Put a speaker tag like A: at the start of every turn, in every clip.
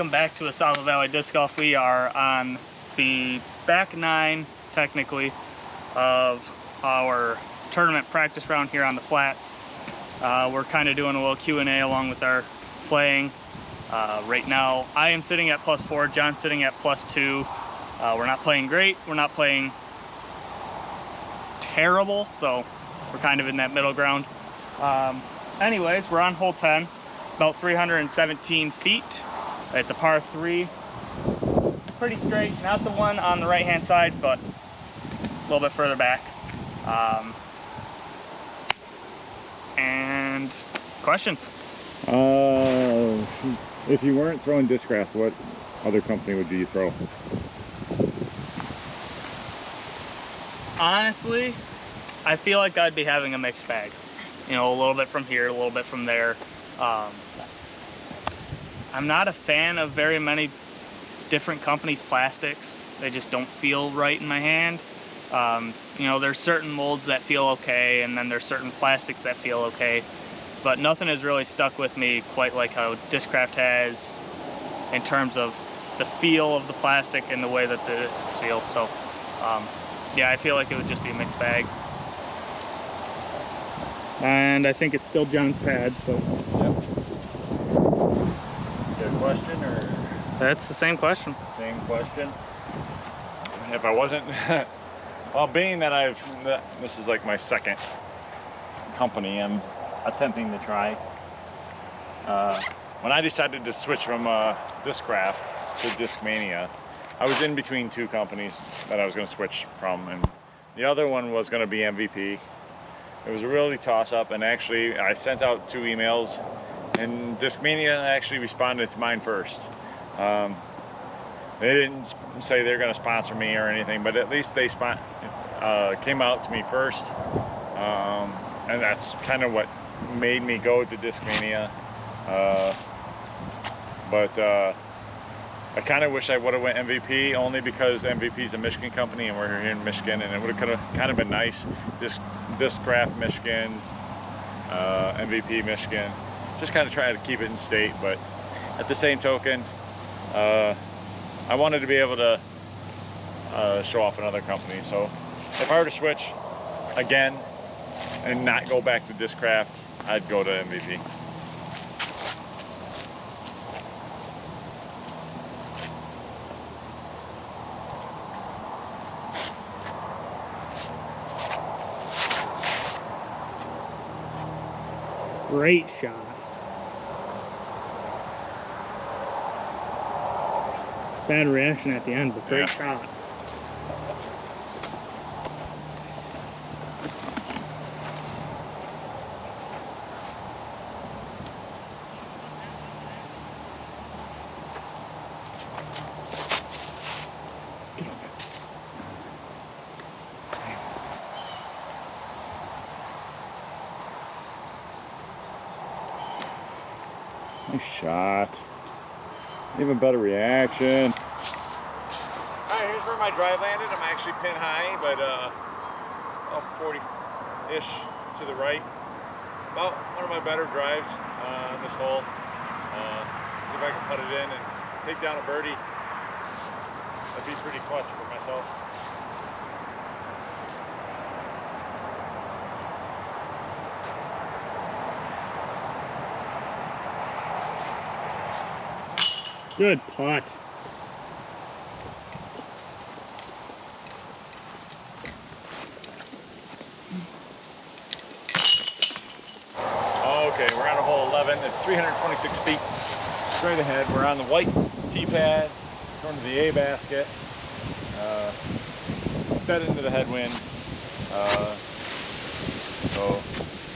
A: welcome back to Ausable Valley Disc Golf. We are on the back 9, technically, of our tournament practice round here on the flats. We're kind of doing a little Q&A along with our playing. Right now, I am sitting at +4, John's sitting at +2. We're not playing great, we're not playing terrible, so we're kind of in that middle ground. Anyways, we're on hole 10. About 317 feet. It's a par 3. Pretty straight, not the one on the right hand side, but a little bit further back. And questions?
B: If you weren't throwing Discraft, what other company would you throw?
A: Honestly, I feel like I'd be having a mixed bag. You know, a little bit from here, a little bit from there. I'm not a fan of very many different companies' plastics. They just don't feel right in my hand. You know, there's certain molds that feel okay, and then there's certain plastics that feel okay, but nothing has really stuck with me quite like how Discraft has in terms of the feel of the plastic and the way that the discs feel. So yeah, I feel like it would just be a mixed bag. And I think it's still John's pad, so.
B: Yep. Good question, or?
A: That's the same question.
B: Same question. If I wasn't, well, being that this is like my second company I'm attempting to try. When I decided to switch from Discraft to Discmania, I was in between two companies that I was going to switch from, and the other one was going to be MVP. It was a really toss-up, and actually I sent out 2 emails, and Discmania actually responded to mine first. They didn't say they're going to sponsor me or anything, but at least they came out to me first, and that's kind of what made me go to Discmania. But I kind of wish I would have went MVP, only because MVP is a Michigan company and we're here in Michigan, and it would have kind of been nice. Discraft Michigan, MVP Michigan, just kind of try to keep it in state. But at the same token, I wanted to be able to show off another company. So if I were to switch again and not go back to Discraft, I'd go to MVP.
A: Great shot. Bad reaction at the end, but great shot.
B: Nice shot. Even better reaction. Alright, here's where my drive landed. I'm actually pin high, but about 40-ish to the right. About one of my better drives on this hole. See if I can put it in and take down a birdie. That'd be pretty clutch for myself.
A: Good putt.
B: Okay, we're on a hole 11. It's 326 feet straight ahead. We're on the white tee pad, going to the A basket. Fed into the headwind. So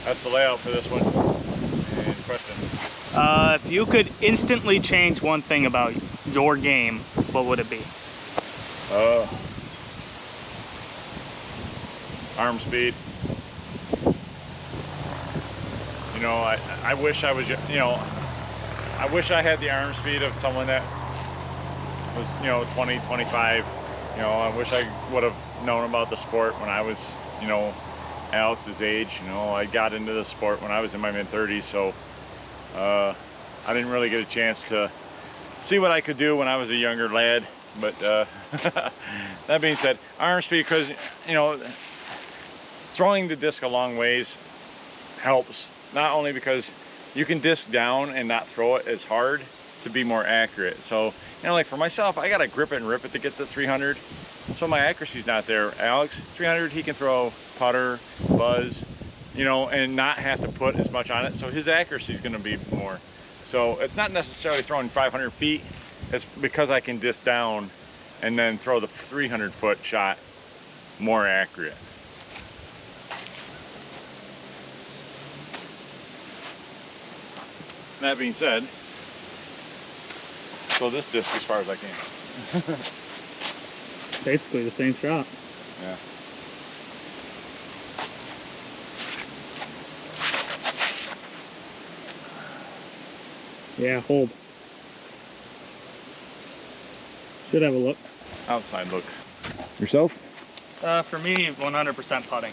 B: that's the layout for this one. And question.
A: If you could instantly change one thing about your game, what would it be?
B: Arm speed. You know, I wish I was, you know, I wish I had the arm speed of someone that was, you know, 20, 25. You know, I wish I would have known about the sport when I was, you know, Alex's age. You know, I got into the sport when I was in my mid-30s, so I didn't really get a chance to see what I could do when I was a younger lad. But that being said, arm speed, because you know, throwing the disc a long ways helps. Not only because you can disc down and not throw it as hard to be more accurate. So, you know, like for myself, I gotta grip it and rip it to get to 300. So my accuracy's not there. Alex, 300, he can throw putter, buzz, you know, and not have to put as much on it. So his accuracy's gonna be more. So it's not necessarily throwing 500 feet. It's because I can disc down and then throw the 300-foot shot more accurate. That being said, throw this disc as far as I can.
A: Basically the same shot.
B: Yeah.
A: Yeah, hold. Should have a look.
B: Outside look. Yourself?
A: For me, 100% putting.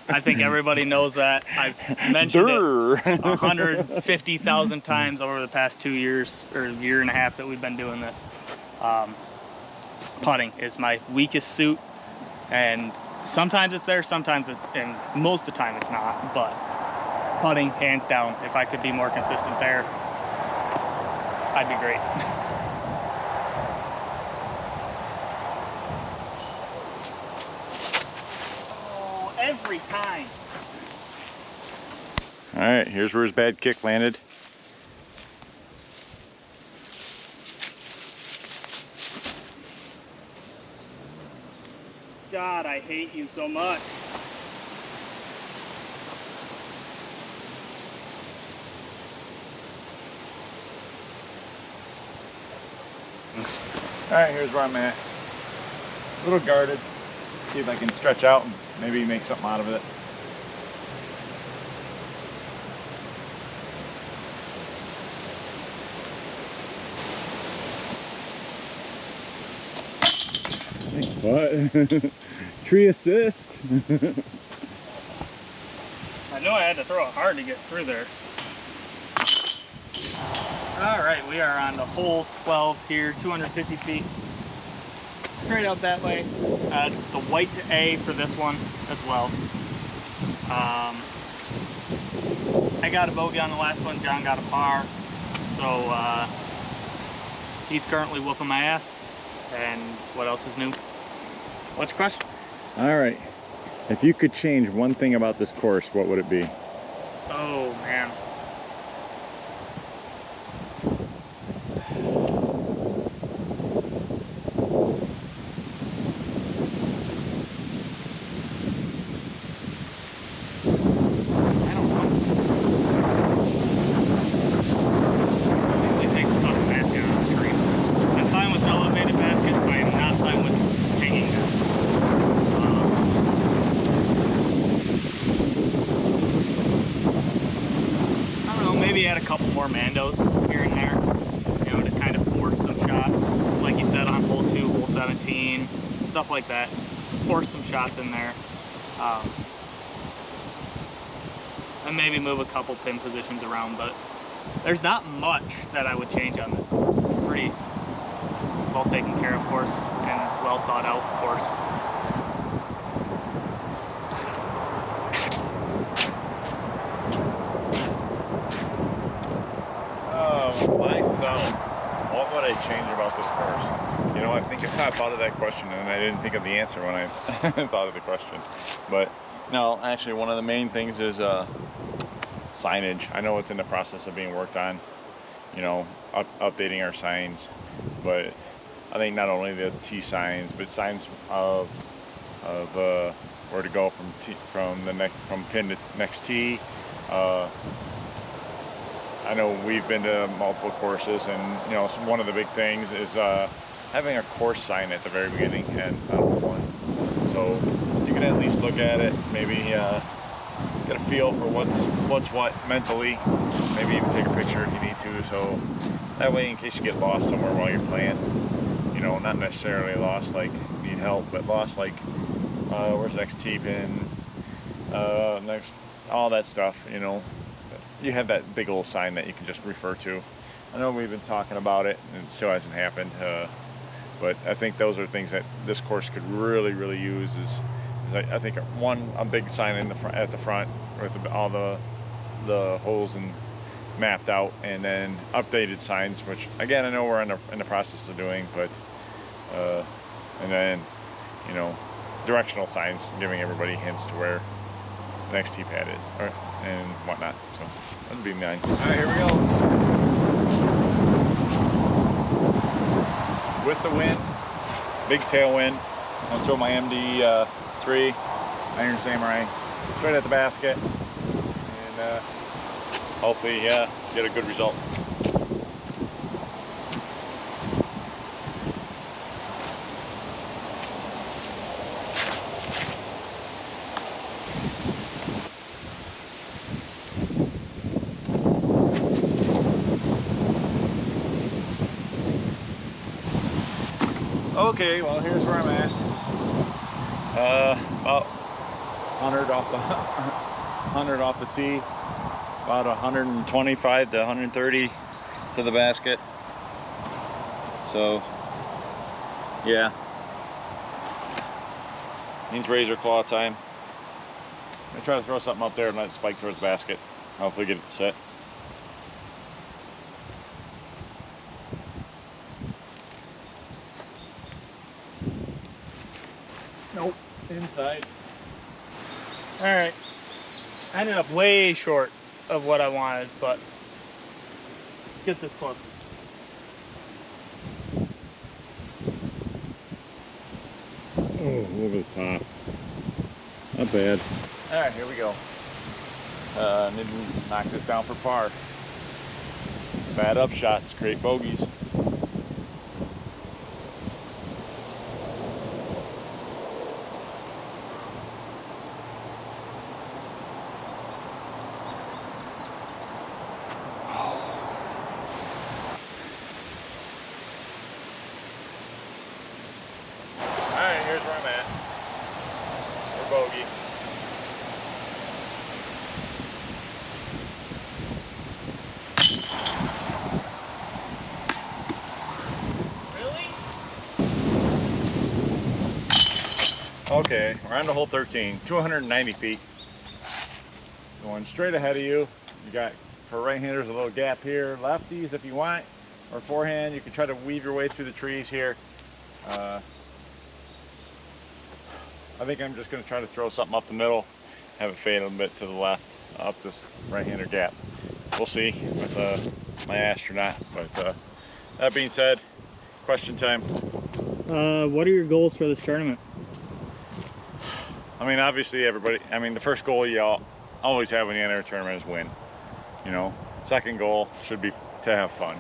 A: I think everybody knows that. I've mentioned it 150,000 times over the past 2 years or year and a half that we've been doing this. Putting is my weakest suit, and sometimes it's there, sometimes it's, and most of the time it's not, but putting, hands down. If I could be more consistent there, I'd be great. Every time.
B: All right, here's where his bad kick landed.
A: God, I hate you so much.
B: Thanks. All right, here's where I'm at. A little guarded. See if I can stretch out and maybe make something out of it. What? Tree assist.
A: I know I had to throw it hard to get through there. All right, we are on the hole 12 here, 250 feet. Straight out that way. It's the white to A for this one as well. I got a bogey on the last one. John got a par. So he's currently whooping my ass. And what else is new? What's your question?
B: All right. If you could change one thing about this course, what would it be?
A: Oh, man. Add a couple more Mandos here and there, you know, to kind of force some shots, like you said, on hole 2, hole 17, stuff like that. Force some shots in there. And maybe move a couple pin positions around, but there's not much that I would change on this course. It's pretty well taken care of course, and well thought out course.
B: What would I change about this course? You know, I think I thought of that question and I didn't think of the answer when I thought of the question. But no, actually one of the main things is signage. I know it's in the process of being worked on, you know, updating our signs. But I think not only the T signs, but signs of where to go from pin to next tee. I know we've been to multiple courses, and you know, one of the big things is having a course sign at the very beginning and on one, so you can at least look at it, maybe get a feel for what's what mentally, maybe even take a picture if you need to, so that way in case you get lost somewhere while you're playing, you know, not necessarily lost like need help, but lost like where's the next tee pin, next, all that stuff, you know. You have that big old sign that you can just refer to. I know we've been talking about it and it still hasn't happened, but I think those are things that this course could really use. Is I think a big sign in the front, at the front with all the holes and mapped out, and then updated signs, which again I know we're in the process of doing, but and then, you know, directional signs giving everybody hints to where the next tee pad is, and whatnot. So that'd be mine. All right, here we go. With the wind, big tailwind, I'll throw my MD3 Iron Samurai straight at the basket, and hopefully get a good result. Okay, well, here's where I'm at. About 100 off the tee, about 125 to 130 to the basket. So, yeah, means razor claw time. I'm gonna try to throw something up there and let it spike towards the basket. Hopefully get it set. Nope, inside.
A: All right. I ended up way short of what I wanted, but get this close.
B: Oh, over the top. Not bad. All right, here we go. Need to knock this down for par. Bad up shots, great bogeys. Here's where I'm at. For bogey.
A: Really?
B: Okay, we're on to hole 13, 290 feet. Going straight ahead of you. You got, for right-handers, a little gap here. Lefties, if you want, or forehand, you can try to weave your way through the trees here. I think I'm just going to try to throw something up the middle, have it fade a little bit to the left, up this right-hander gap. We'll see with my astronaut. But that being said, question time.
A: What are your goals for this tournament?
B: I mean, obviously the first goal you always have when you enter a tournament is win. You know, second goal should be to have fun.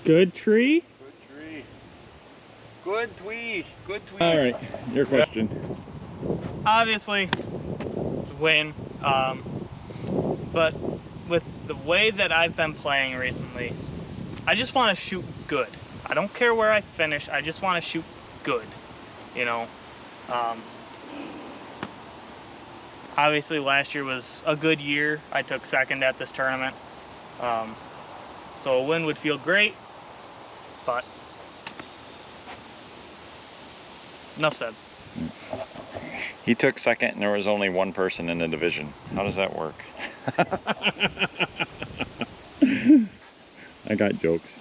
A: Good tree?
B: Good tree. Good twee. Good twee.
A: All right,
B: Your question.
A: Obviously, win. But with the way that I've been playing recently, I just want to shoot good. I don't care where I finish. I just want to shoot good. You know. Obviously, last year was a good year. I took second at this tournament. So a win would feel great, but enough said.
B: He took second and there was only one person in the division. How does that work? I got jokes.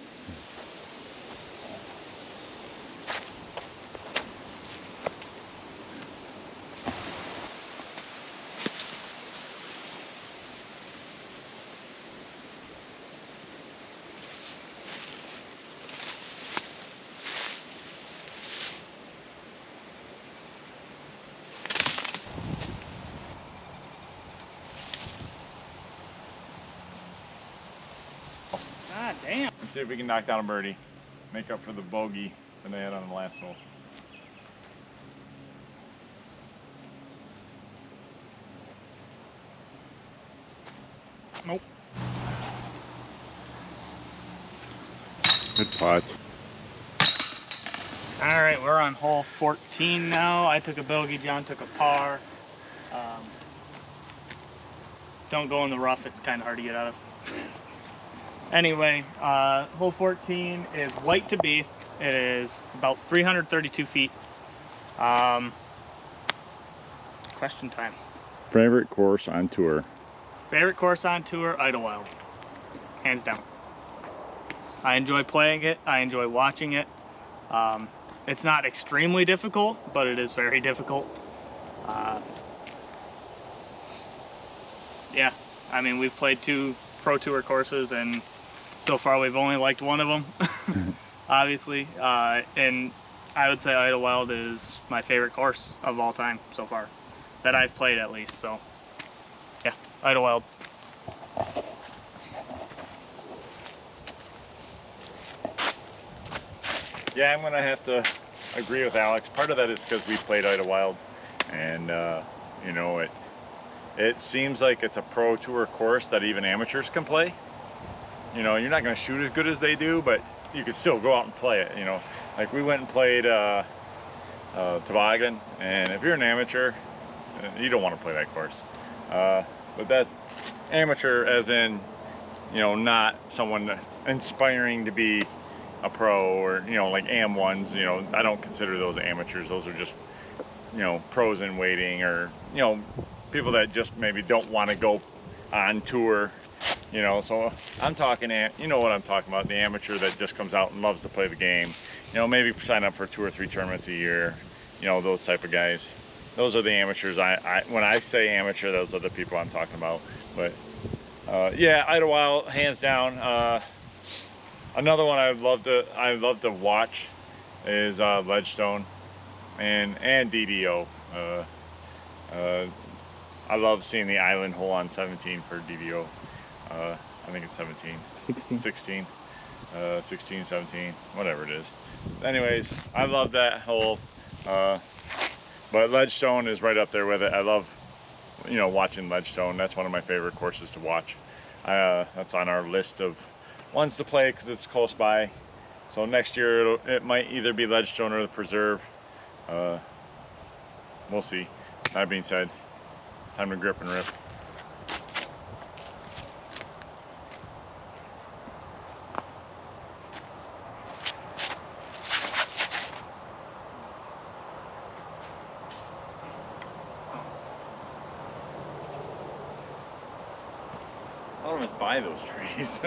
A: God damn.
B: Let's see if we can knock down a birdie. Make up for the bogey that they had on the last hole.
A: Nope.
B: Good putt.
A: All right, we're on hole 14 now. I took a bogey, John took a par. Don't go in the rough, it's kind of hard to get out of. Anyway, hole 14 is white to be. It is about 332 feet. Question time.
B: Favorite course on tour?
A: Favorite course on tour, Idlewild. Hands down. I enjoy playing it, I enjoy watching it. It's not extremely difficult, but it is very difficult. Yeah, I mean, we've played 2 Pro Tour courses, and so far we've only liked one of them, obviously. And I would say Idlewild is my favorite course of all time so far, that I've played at least. So, yeah, Idlewild.
B: Yeah, I'm gonna have to agree with Alex. Part of that is because we played Idlewild, and you know, it seems like it's a Pro Tour course that even amateurs can play. You know, you're not gonna shoot as good as they do, but you can still go out and play it. You know, like we went and played Toboggan, and if you're an amateur, you don't want to play that course. But that amateur, as in, you know, not someone inspiring to be a pro, or, you know, like AM1s, you know, I don't consider those amateurs. Those are just, you know, pros in waiting, or, you know, people that just maybe don't want to go on tour, you know. So I'm talking, you know what I'm talking about, the amateur that just comes out and loves to play the game, you know, maybe sign up for 2 or 3 tournaments a year, you know, those type of guys. Those are the amateurs. When I say amateur, those are the people I'm talking about. But yeah, Idlewild, hands down. Another one I'd love to watch is Ledgestone and DDO. I love seeing the island hole on 17 for DDO. I think it's 17.
A: 16.
B: 16. 16, 17, whatever it is. Anyways, I love that hole. But Ledgestone is right up there with it. I love, you know, watching Ledgestone. That's one of my favorite courses to watch. That's on our list of ones to play because it's close by. So next year it might either be Ledgestone or the Preserve. We'll see. That being said, time to grip and rip. I don't almost buy those trees.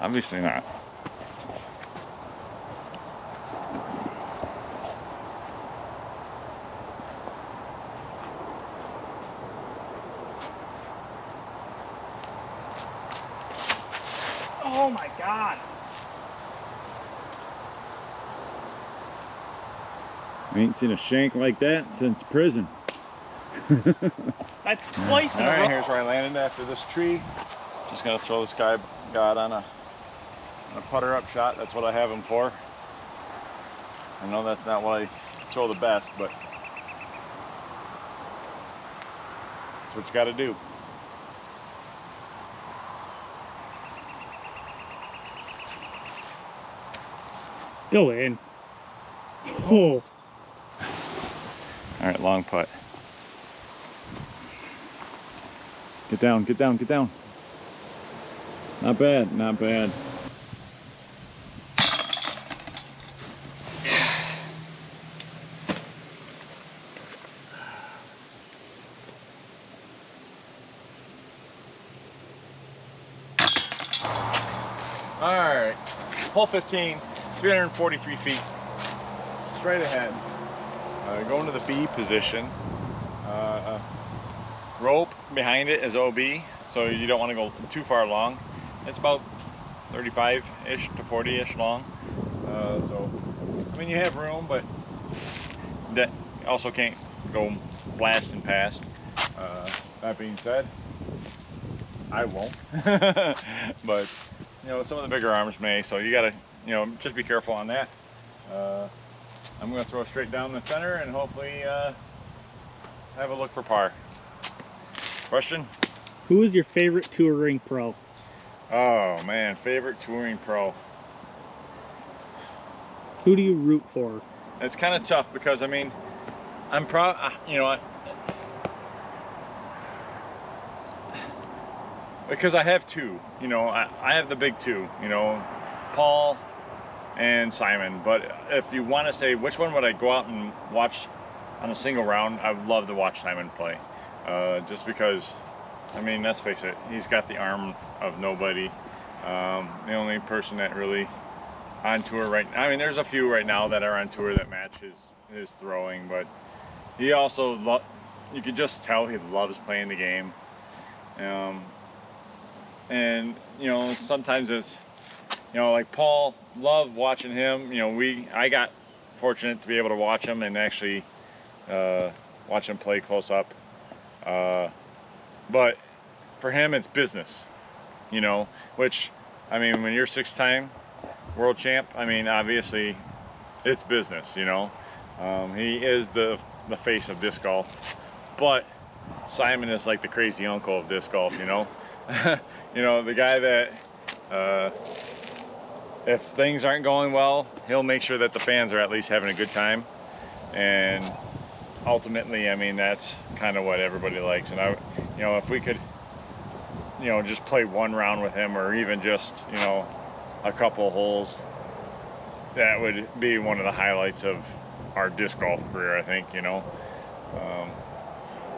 B: Obviously not.
A: Oh my God.
B: I ain't seen a shank like that since prison.
A: That's twice in a row.
B: Alright, here's where I landed after this tree. Just gonna throw this guy God on a putter up shot. That's what I have him for. I know that's not what I throw the best, but that's what you gotta do.
A: Go in. Oh.
B: Alright, long putt. Get down, get down, get down. Not bad, not bad. Alright, hole 15, 343 feet. Straight ahead. Going to the B position. Rope behind it is OB, so you don't want to go too far long. It's about 35-ish to 40-ish long. So, I mean, you have room, but that also can't go blasting past. That being said, I won't. But, you know, some of the bigger arms may, so you gotta, you know, just be careful on that. I'm gonna throw straight down the center and hopefully have a look for par. Question?
A: Who is your favorite touring pro?
B: Oh man, favorite touring pro.
A: Who do you root for?
B: It's kind of tough because, I mean, I'm proud, you know, because I have two, you know, I have the big two, you know, Paul and Simon. But if you want to say which one would I go out and watch on a single round, I would love to watch Simon play. Just because, I mean, let's face it, he's got the arm of nobody. The only person that really on tour right now, I mean, there's a few right now that are on tour that match his throwing, but he also, you could just tell he loves playing the game. And, you know, sometimes it's, you know, like Paul, love watching him. You know, I got fortunate to be able to watch him and actually watch him play close up. But for him, it's business, you know, which, I mean, when you're 6-time world champ, I mean, obviously it's business, you know. He is the face of disc golf, but Simon is like the crazy uncle of disc golf, you know. You know, the guy that if things aren't going well, he'll make sure that the fans are at least having a good time. And ultimately, I mean, that's kind of what everybody likes. And you know, if we could, you know, just play one round with him, or even just, you know, a couple holes, that would be one of the highlights of our disc golf career, I think, you know.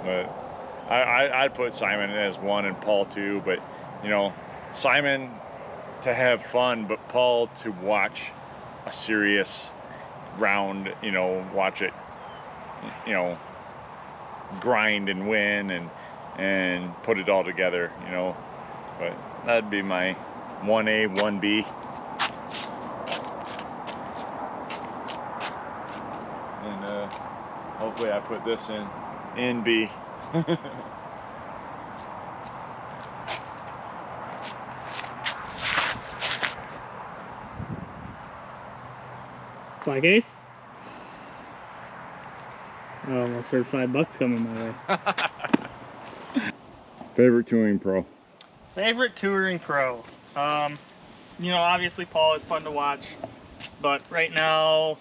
B: But I'd put Simon as 1 and Paul 2, but, you know, Simon to have fun, but Paul to watch a serious round, you know, watch it, you know, grind and win and put it all together, you know. But that'd be my 1A, 1B. And hopefully I put this in B.
A: Black ace? I almost heard $5 coming my way.
B: Favorite touring pro?
A: Favorite touring pro? You know, obviously Paul is fun to watch, but right now,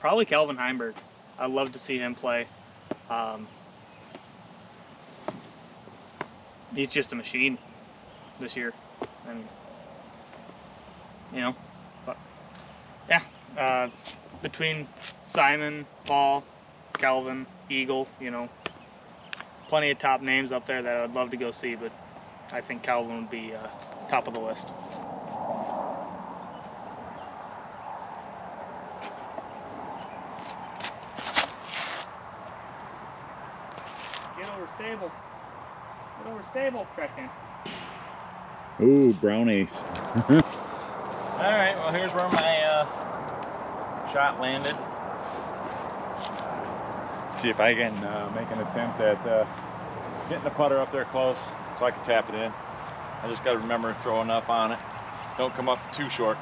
A: probably Calvin Heimberg. I'd love to see him play. He's just a machine this year, and you know, but yeah, between Simon, Paul, Calvin, Eagle, you know, plenty of top names up there that I'd love to go see, but I think Calvin would be top of the list. Get over stable. Get over stable, check-in.
B: Ooh, brown ace.
A: Alright, well here's where my shot landed.
B: See if I can make an attempt at getting the putter up there close so I can tap it in. I just got to remember to throw enough on it. Don't come up too short.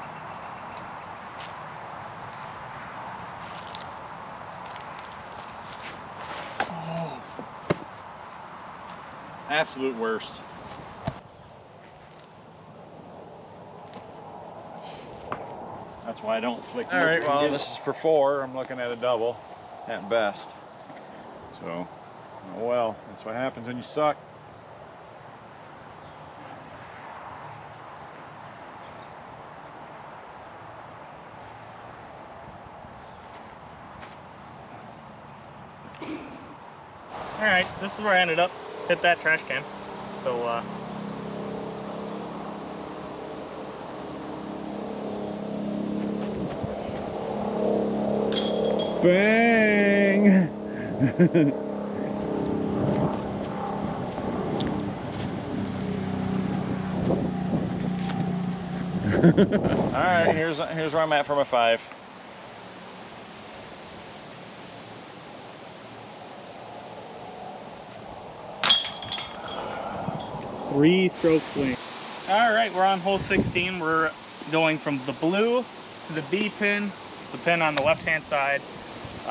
B: Oh. Absolute worst. That's why I don't flick. All right, well, this is for 4. I'm looking at a double at best. So, oh well, that's what happens when you suck.
A: All right, this is where I ended up. Hit that trash can. So,
B: Bang! All right, here's where I'm at for my 5.
A: Three-stroke swing. All right, we're on hole 16. We're going from the blue to the B pin. It's the pin on the left-hand side.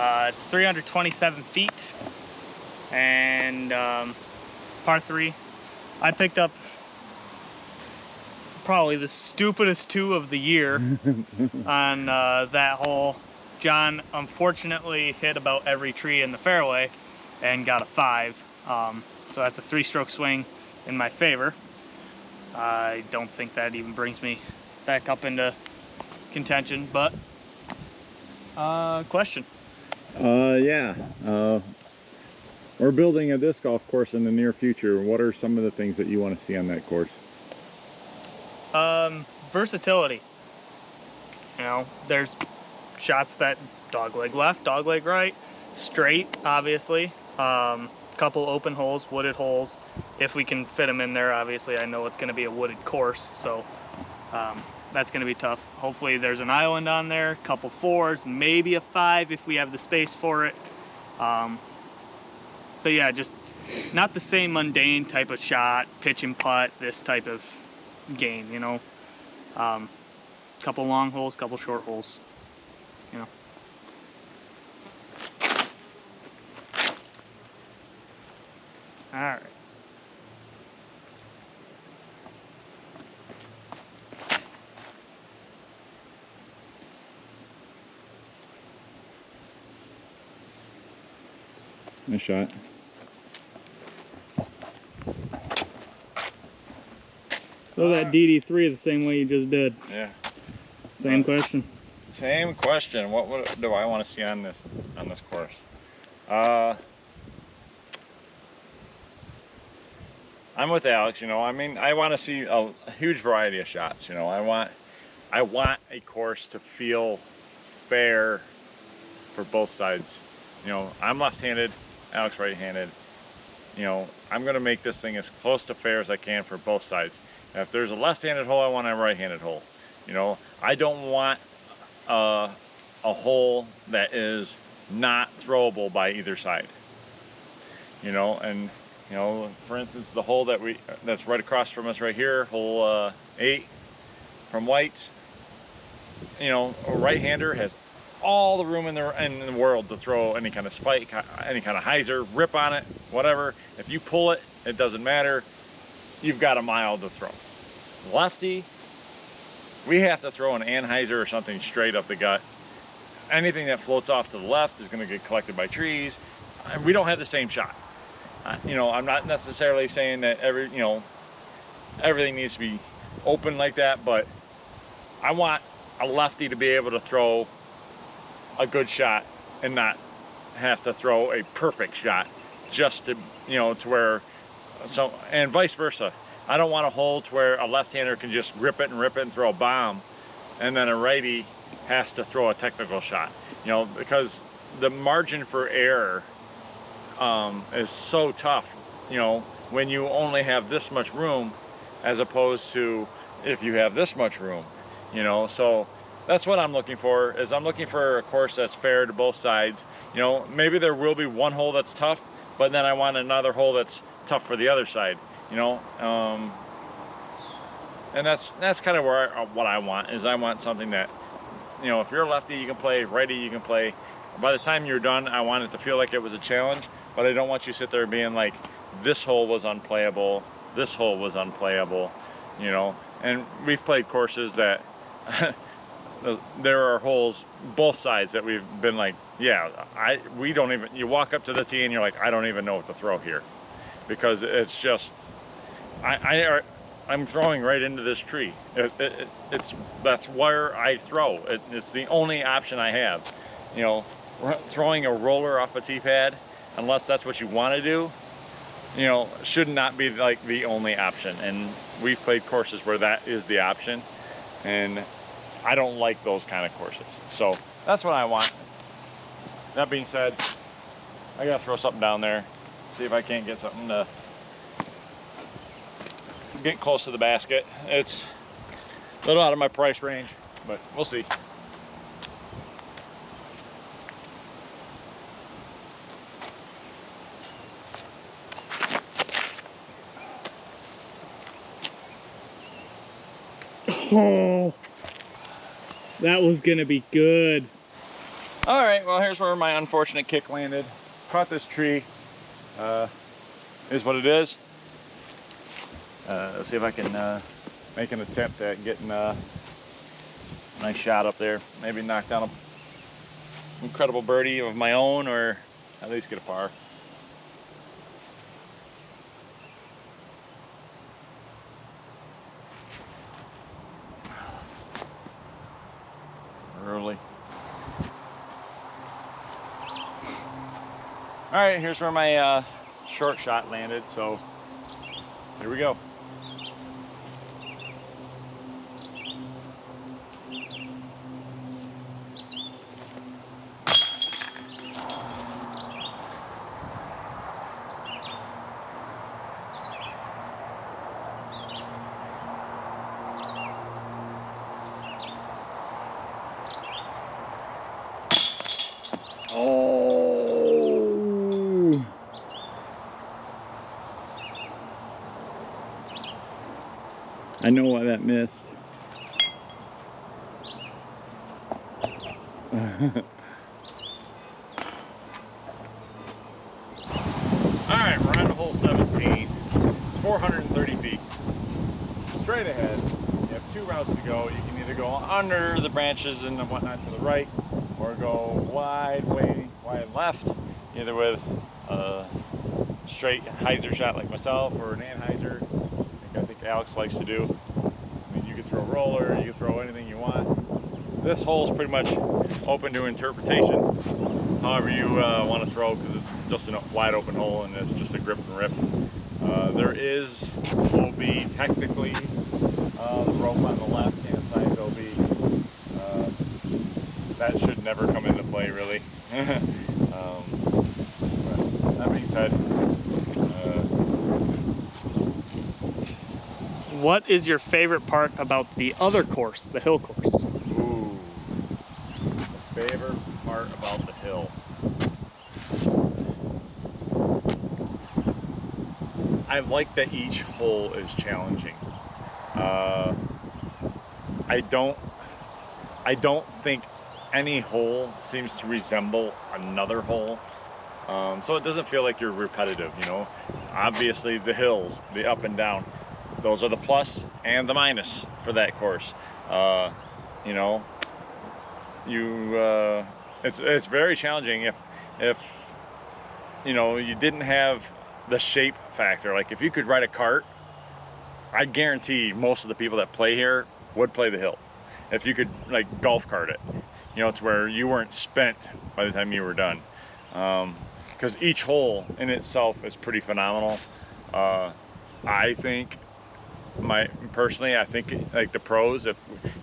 A: It's 327 feet, and par 3. I picked up probably the stupidest 2 of the year on that hole. Jon unfortunately hit about every tree in the fairway and got a 5. So that's a 3-stroke swing in my favor. I don't think that even brings me back up into contention, but question.
B: Yeah. We're building a disc golf course in the near future. What are some of the things that you want to see on that course?
A: Versatility. You know, there's shots that dogleg left, dogleg right, straight, obviously. Couple open holes, wooded holes, if we can fit them in there. Obviously, I know it's going to be a wooded course, so that's going to be tough. Hopefully there's an island on there, couple 4s, maybe a 5 if we have the space for it. But yeah, just not the same mundane type of shot, pitch and putt, this type of game, you know. Couple long holes, couple short holes, you know. All right.
B: Nice shot.
A: Throw that DD3 the same way you just did.
B: Yeah.
A: Same question.
B: Same question. What do I want to see on this course? I'm with Alex. You know, I mean, I want to see a huge variety of shots. You know, I want a course to feel fair for both sides. You know, I'm left-handed, Alex right-handed. You know, I'm going to make this thing as close to fair as I can for both sides. If there's a left-handed hole, I want a right-handed hole. You know, I don't want a hole that is not throwable by either side. You know, and you know, for instance, the hole that's right across from us right here, hole 8 from White's. You know, a right-hander has all the room in the world to throw any kind of spike, any kind of hyzer, rip on it, whatever. If you pull it, it doesn't matter. You've got a mile to throw. Lefty, we have to throw an anhyzer or something straight up the gut. Anything that floats off to the left is going to get collected by trees. We don't have the same shot. You know, I'm not necessarily saying that everything needs to be open like that, but I want a lefty to be able to throw a good shot and not have to throw a perfect shot just to, you know, to where, so, and vice versa. I don't want a hole to where a left-hander can just rip it and throw a bomb, and then a righty has to throw a technical shot. You know, because the margin for error is so tough, you know, when you only have this much room as opposed to if you have this much room, you know. So that's what I'm looking for, is I'm looking for a course that's fair to both sides. You know, maybe there will be one hole that's tough, but then I want another hole that's tough for the other side, you know. And that's kind of where what I want, is I want something that, you know, if you're a lefty, you can play, righty, you can play. By the time you're done, I want it to feel like it was a challenge, but I don't want you to sit there being like, this hole was unplayable, this hole was unplayable, you know. And we've played courses that there are holes both sides that we've been like, yeah, we don't even, you walk up to the tee and you're like, I don't even know what to throw here, because it's just, I'm throwing right into this tree. That's where I throw. It's the only option I have. You know, throwing a roller off a tee pad, unless that's what you want to do, you know, should not be like the only option. And we've played courses where that is the option, and I don't like those kind of courses. So that's what I want. That being said, I gotta throw something down there, see if I can't get something to get close to the basket. It's a little out of my price range, but we'll see.
A: Oh, that was gonna be good.
B: All right, well, here's where my unfortunate kick landed. Caught this tree. Is what it is. Let's see if I can make an attempt at getting a nice shot up there. Maybe knock down an incredible birdie of my own, or at least get a par. Early. All right, here's where my short shot landed, so here we go. Oh! I know why that missed. Alright, we're on to hole 17. 430 feet. Straight ahead. You have two routes to go. You can either go under the branches and whatnot to the right, or go wide left, either with a straight hyzer shot like myself, or an anhyzer, like I think Alex likes to do. I mean, you can throw a roller, you can throw anything you want. This hole is pretty much open to interpretation, however you want to throw, because it's just a wide open hole and it's just a grip and rip. There will be technically the rope on the left hand side. There'll be that should never come into play, really. But that being said,
A: what is your favorite part about the other course, the hill course?
B: ooh, the favorite part about the hill. I like that each hole is challenging. I don't think any hole seems to resemble another hole, so it doesn't feel like you're repetitive, you know. Obviously the hills, the up and down, those are the plus and the minus for that course. You know, it's very challenging if you know, you didn't have the shape factor. Like if you could ride a cart, I guarantee most of the people that play here would play the hill. If you could like golf cart it, you know, to where you weren't spent by the time you were done. Because each hole in itself is pretty phenomenal. I think, personally, I think like the pros, if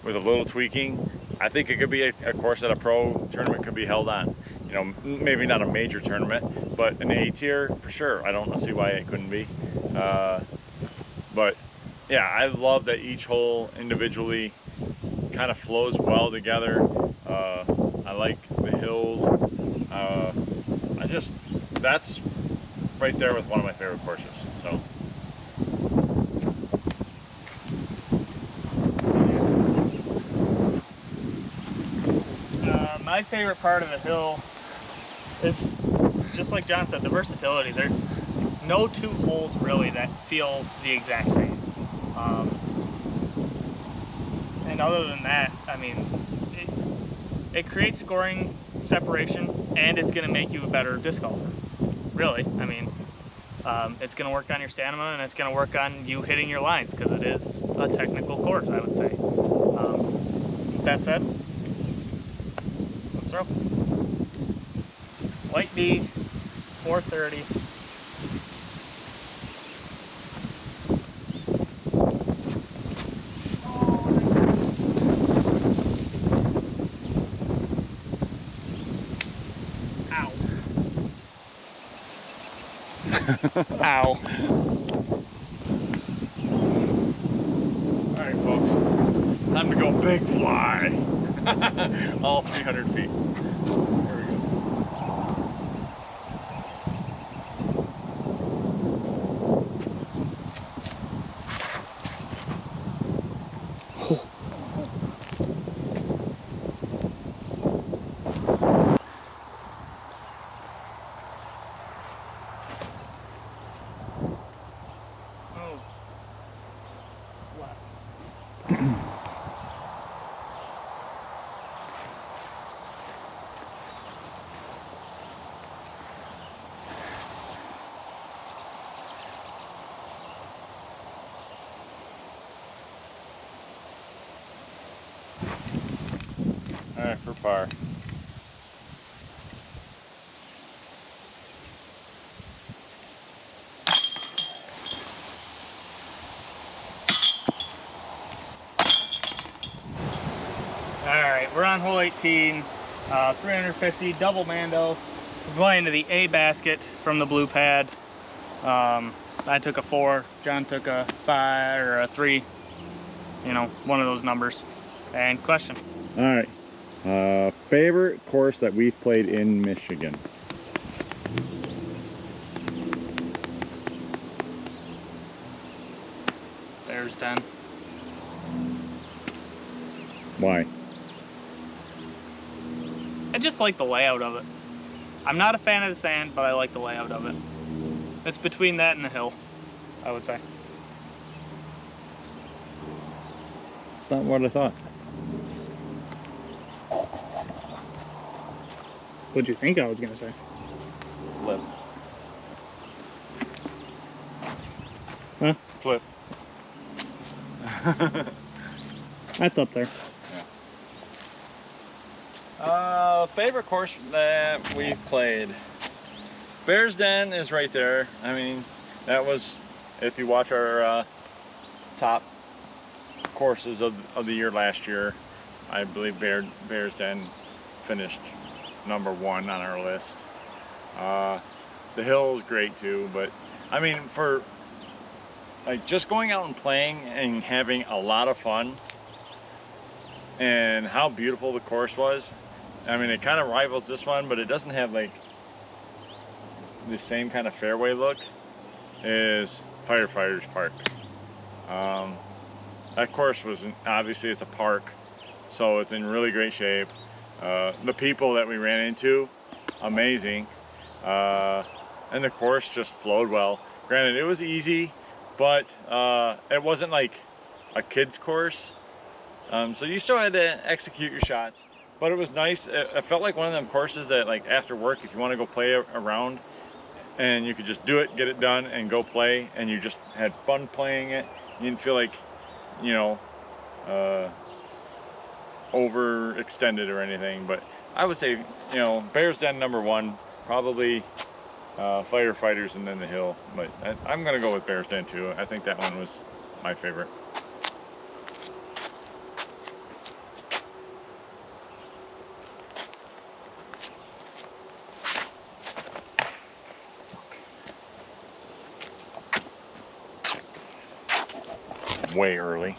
B: with a little tweaking, I think it could be a course that a pro tournament could be held on. You know, maybe not a major tournament, but an A tier for sure. I don't see why it couldn't be. But yeah, I love that each hole individually kind of flows well together. I like the hills. That's right there with one of my favorite courses. So.
A: My favorite part of the hill is, just like John said, the versatility. There's no two holes really that feel the exact same. And other than that, I mean, it creates scoring separation, and it's going to make you a better disc golfer. Really, I mean, it's going to work on your stamina, and it's going to work on you hitting your lines, because it is a technical course, I would say. With that said, let's throw. White B, 430. Ow.
B: Alright folks, time to go big fly. All 300 feet. Here we go. All right, for par.
A: Alright, we're on hole 18, 350, double Mando. We're going to the A basket from the blue pad. I took a 4, John took a 5 or a 3, you know, one of those numbers. And question.
B: All right. Favorite course that we've played in Michigan?
A: Bears Den.
B: Why?
A: I just like the layout of it. I'm not a fan of the sand, but I like the layout of it. It's between that and the hill, I would say.
B: It's not what I thought.
A: What'd you think I was gonna say?
B: Flip.
A: Huh?
B: Flip.
A: That's up there.
B: Favorite course that we've played. Bears Den is right there. I mean, that was, if you watch our top courses of the year last year, I believe Bears Den finished #1 on our list. The hill is great too, but I mean, for like just going out and playing and having a lot of fun, and how beautiful the course was. I mean, it kind of rivals this one, but it doesn't have like the same kind of fairway look as Firefighters Park. That course was, obviously it's a park, so it's in really great shape. The people that we ran into, amazing. And the course just flowed well. Granted, it was easy, but it wasn't like a kid's course. So you still had to execute your shots, but it was nice. It felt like one of them courses that, like, after work, if you want to go play around, and you could just do it, get it done, and go play, and you just had fun playing it. You didn't feel like, you know, overextended or anything. But I would say, you know, Bears Den #1, probably Firefighters, and then the hill. But I'm gonna go with Bears Den too. I think that one was my favorite. Way early.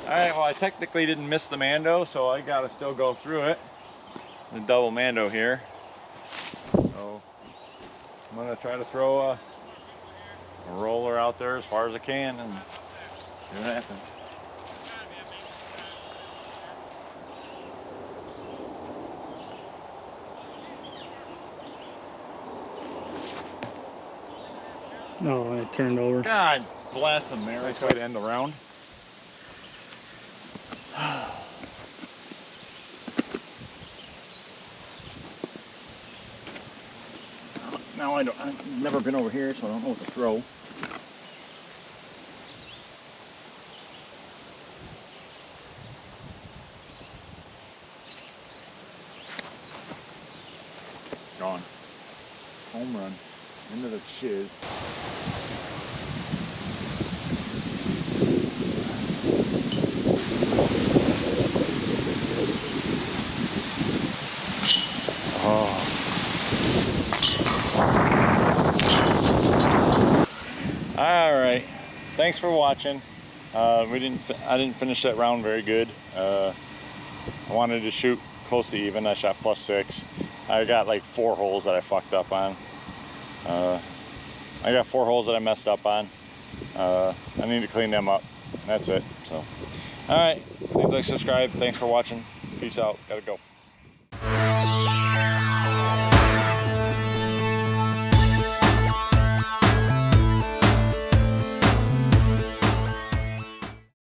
B: Alright, well, I technically didn't miss the Mando, so I gotta still go through it. The double Mando here. So I'm gonna try to throw a roller out there as far as I can and see what happens.
A: Oh, it turned over.
B: God bless him, Mary. Nice way to end the round. Now I've never been over here, so I don't know what to throw. Gone. Home run. Into the shiz. Oh. All right. Thanks for watching. I didn't finish that round very good. I wanted to shoot close to even. I shot +6. I got like 4 holes that I fucked up on. I got 4 holes that I messed up on. I need to clean them up. That's it. So, all right. Please like, subscribe. Thanks for watching. Peace out. Gotta go.